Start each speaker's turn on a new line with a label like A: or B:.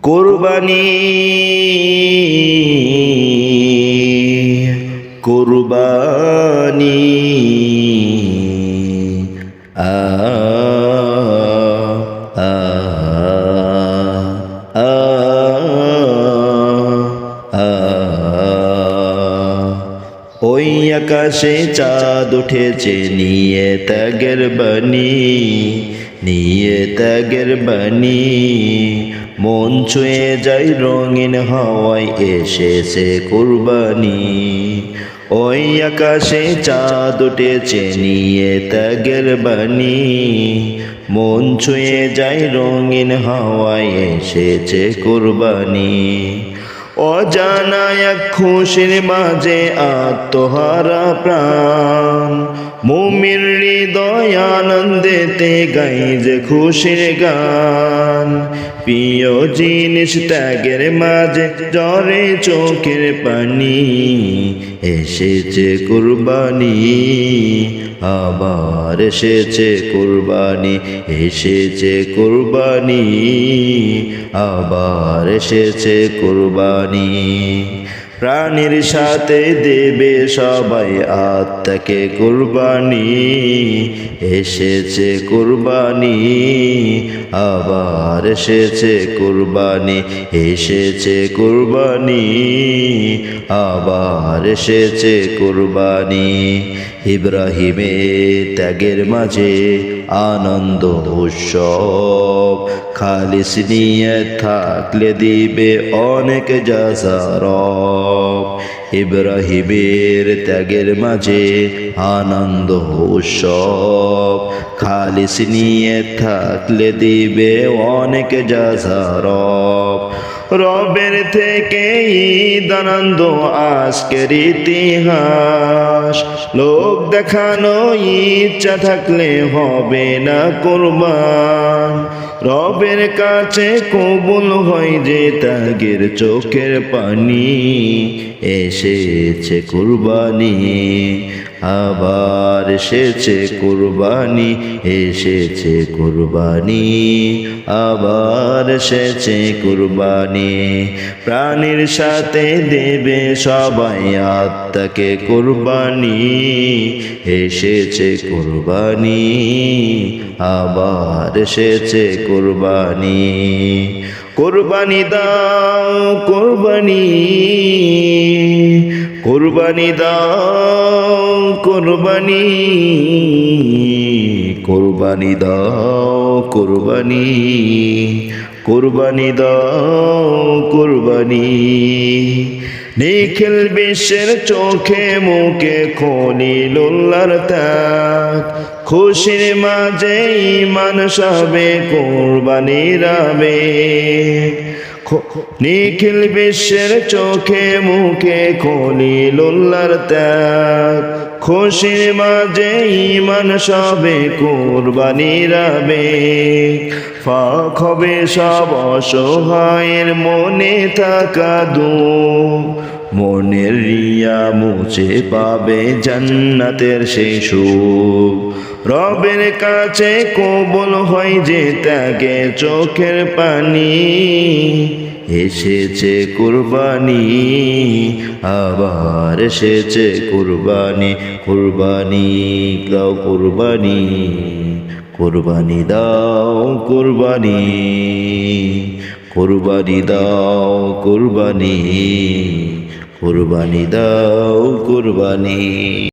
A: কুরবানি কুরবানি আ আ আ আ ওই আকাশে চাঁদ উঠেছে নিয়ে ত্যাগের বাণী, নিয়ে ত্যাগের বাণী। মন ছুঁয়ে যায় রঙিন হাওয়ায় এসেছে কুরবানি। ওই আকাশে চাঁদ উঠেছে নিয়ে ত্যাগের বাণী, মন ছুঁয়ে যায় রঙিন হাওয়ায় এসেছে কুরবানি। অজানা এক খুশির মাঝে আত্মহারা প্রাণ, মুমির হৃদয় আনন্দেতে গাই যে খুশির গান। প্রিয় জিনিস ত্যাগের মাঝে ঝরে চোখের পানি, এসেছে কুরবানি, আবার এসেছে কুরবানি, এসেছে কুরবানি, আবার এসেছে কুরবানি। প্রাণীর সাথে দেবে সবাই আত্মাকে কুরবানি, এসেছে কুরবানি, আবার এসেছে কুরবানি, এসেছে কুরবানি, আবার এসেছে কুরবানি। ইব্রাহিমের ত্যাগের মাঝে আনন্দ উৎসব, খালিস নিয়ে থাকলে দিবে অনেক জাযারব। ইব্রাহিমের ত্যাগের মাঝে আনন্দ উৎসব, খালিস নিয়ে থাকলে দিবে অনেক জাযারব। রবের থেকে ঈদ আনন্দ আজকের ইতিহাস, লোক দেখানো ইচ্ছা থাকলে হবে না কুরবান। রবের কাছে কবুল হয় যে ত্যাগের চোখের পানি, এসেছে কুরবানি, আবার এসেছে কুরবানি, এসেছে কুরবানি, আবার এসেছে কুরবানি। প্রাণীর সাথে দেবে সবাই আত্মাকে কুরবানি, এসেছে কুরবানি, আবার এসেছে কুরবানি। কুরবানি দাও কুরবানি, কুরবানি দাও কুরবানি, কুরবানি দাও কুরবানি, কুরবানি দাও কুরবানি। নিখিল বিশ্বের চোখে মুখে খলিলুল্লাহর ত্যাগ, খুশির মাঝে ঈমান সবে কুরবানির আবেগ। নিখিল বিশ্বের চোখে মুখে খলিলুল্লাহর ত্যাগ, খুশির মাঝে ঈমান সবে কুরবানির আবেগ। ফাঁক হবে সব অসহায়ের মনে থাকা দুঃখ, মনের রিয়া মুছে পাবে জান্নাতের সেই সুখ। রবের কাছে কবুল হয় যে ত্যাগে চোখের পানি, এসেছে কুরবানি, আবার এসেছে কুরবানি। কুরবানি দাও কুরবানি, কুরবানি দাও কুরবানি, কুরবানি দাও কুরবানি, কুরবানি দাও কুরবানি।